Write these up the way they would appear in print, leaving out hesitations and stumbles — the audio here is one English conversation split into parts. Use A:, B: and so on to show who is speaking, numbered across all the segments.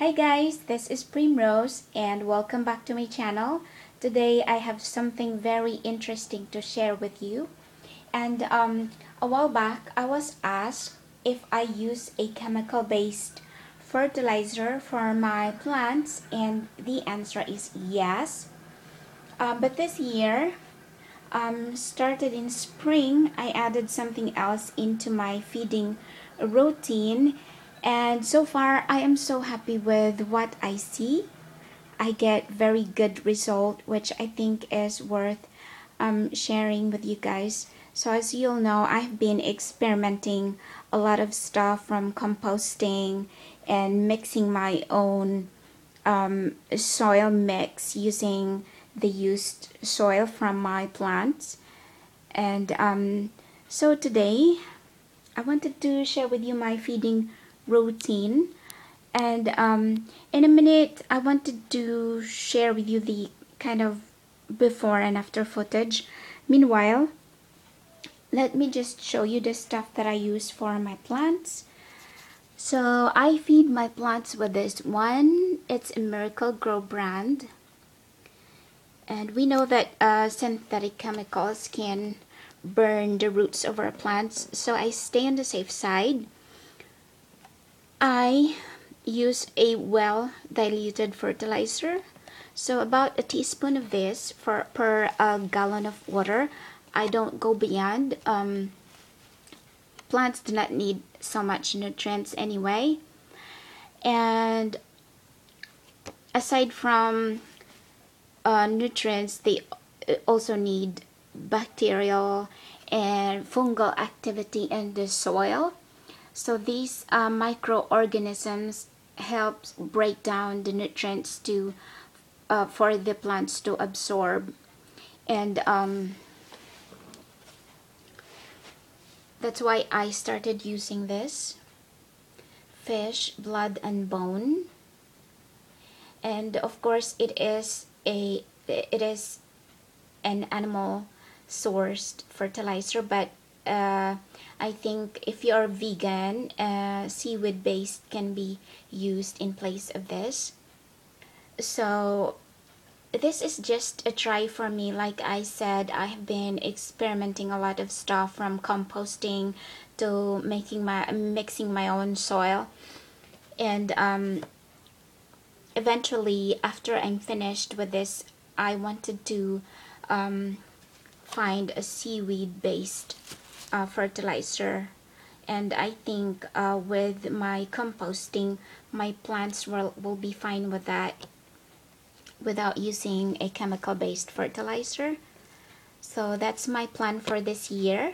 A: Hi guys, this is Primrose and welcome back to my channel. Today I have something very interesting to share with you. And a while back I was asked if I use a chemical-based fertilizer for my plants, and the answer is yes. But this year, started in spring, I added something else into my feeding routine, and so far I am so happy with what I see. I get very good result, which I think is worth sharing with you guys. So as you'll know, I've been experimenting a lot of stuff, from composting and mixing my own soil mix using the used soil from my plants. And so today I wanted to share with you my feeding routine. And in a minute I wanted to share with you the kind of before and after footage. Meanwhile, let me just show you the stuff that I use for my plants. So I feed my plants with this one. It's a Miracle Grow brand. And we know that synthetic chemicals can burn the roots of our plants, so I stay on the safe side. I use a well diluted fertilizer, so about a teaspoon of this per gallon of water. I don't go beyond. Plants do not need so much nutrients anyway. And aside from nutrients, they also need bacterial and fungal activity in the soil. So these microorganisms help break down the nutrients to for the plants to absorb. And that's why I started using this fish blood and bone. And of course it is an animal sourced fertilizer, but I think if you're vegan, seaweed based can be used in place of this. So this is just a try for me. Like I said, I have been experimenting a lot of stuff, from composting to mixing my own soil. And eventually, after I'm finished with this, I wanted to find a seaweed based fertilizer. And I think with my composting, my plants will be fine with that without using a chemical based fertilizer. So that's my plan for this year.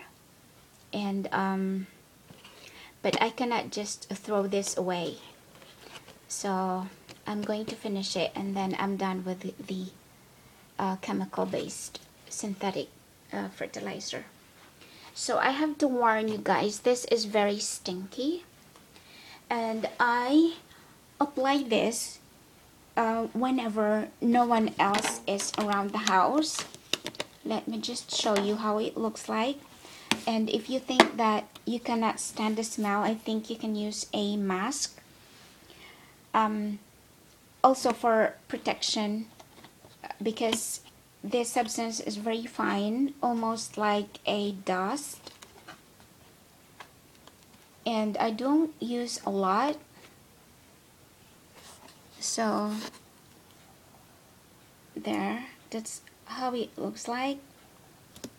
A: And but I cannot just throw this away, so I'm going to finish it, and then I'm done with the chemical based synthetic fertilizer. So I have to warn you guys, this is very stinky, and I apply this whenever no one else is around the house. Let me just show you how it looks like. And if you think that you cannot stand the smell, I think you can use a mask. Also for protection, because this substance is very fine, almost like a dust. And I don't use a lot, so there, that's how it looks like.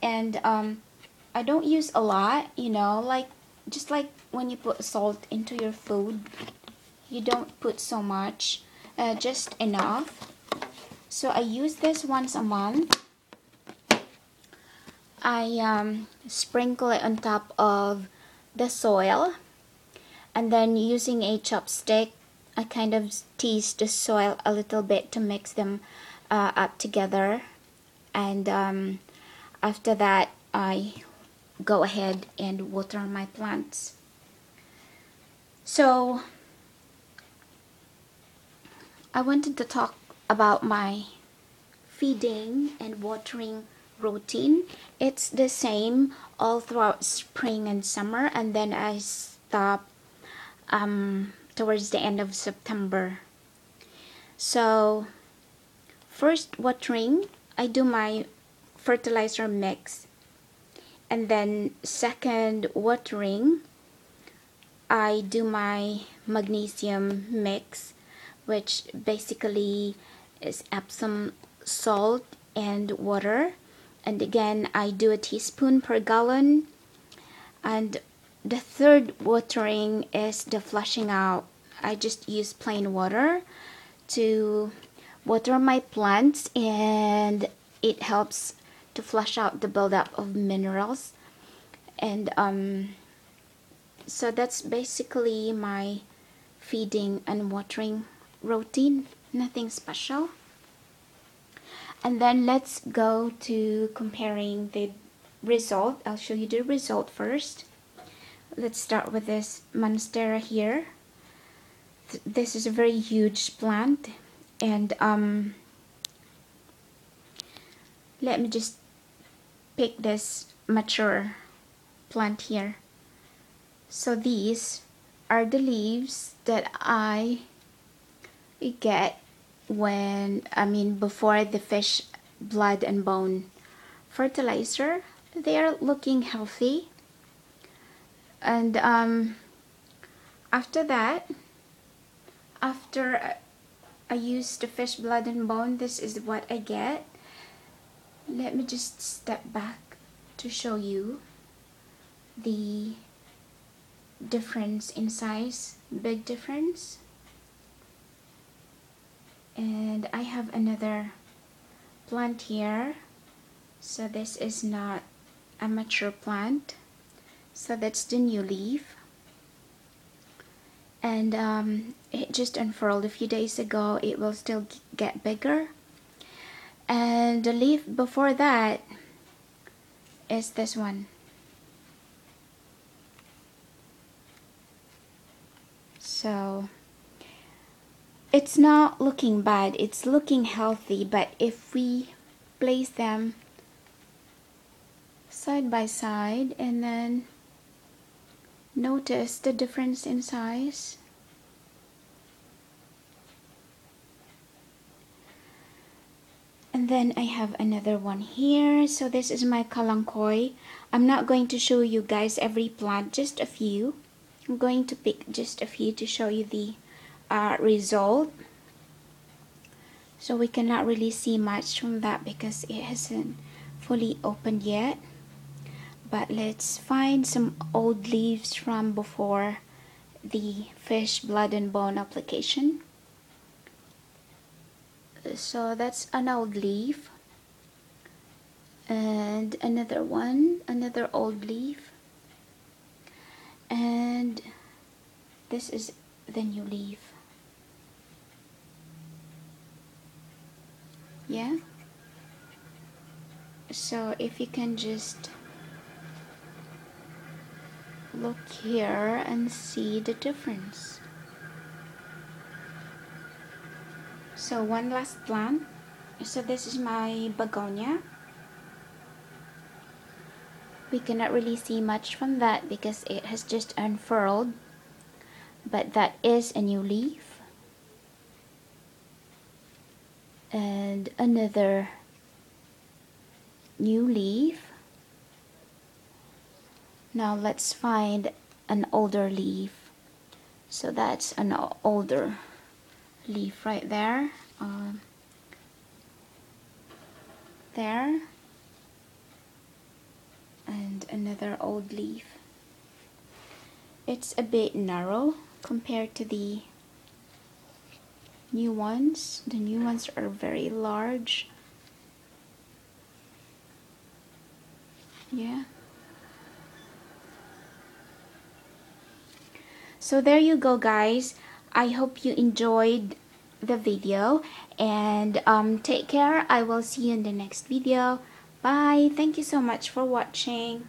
A: And I don't use a lot, like just like when you put salt into your food, you don't put so much, just enough. So I use this once a month. I sprinkle it on top of the soil, and then using a chopstick, I kind of tease the soil a little bit to mix them up together. And after that, I go ahead and water my plants. So I wanted to talk about my feeding and watering routine. It's the same all throughout spring and summer, and then I stop towards the end of September. So first watering, I do my fertilizer mix, and then second watering, I do my magnesium mix, which basically is Epsom salt and water. And again, I do a teaspoon per gallon. And the third watering is the flushing out. I just use plain water to water my plants, and it helps to flush out the buildup of minerals. And so that's basically my feeding and watering routine. Nothing special. And then let's go to comparing the result. I'll show you the result first. Let's start with this Monstera here. This is a very huge plant, and let me just pick this mature plant here. So these are the leaves that I get before the fish blood and bone fertilizer. They are looking healthy, and after that, after I use the fish blood and bone, this is what I get. Let me just step back to show you the difference in size, big difference. And I have another plant here, so this is not a mature plant, so that's the new leaf. And it just unfurled a few days ago. It will still get bigger. And the leaf before that is this one. So it's not looking bad, it's looking healthy, but if we place them side by side and then notice the difference in size. And then I have another one here. So this is my kalanchoy. I'm not going to show you guys every plant, just a few. I'm going to pick just a few to show you the result. So we cannot really see much from that because it hasn't fully opened yet. But let's find some old leaves from before the fish blood and bone application. So that's an old leaf, and another one, another old leaf, and this is the new leaf. Yeah, so if you can just look here and see the difference. So one last plant. So this is my begonia. We cannot really see much from that because it has just unfurled, but that is a new leaf. And another new leaf. Now let's find an older leaf. So that's an older leaf right there. There. And another old leaf. It's a bit narrow compared to the new ones. The new ones are very large. Yeah. So there you go, guys. I hope you enjoyed the video, and take care. I will see you in the next video. Bye. Thank you so much for watching.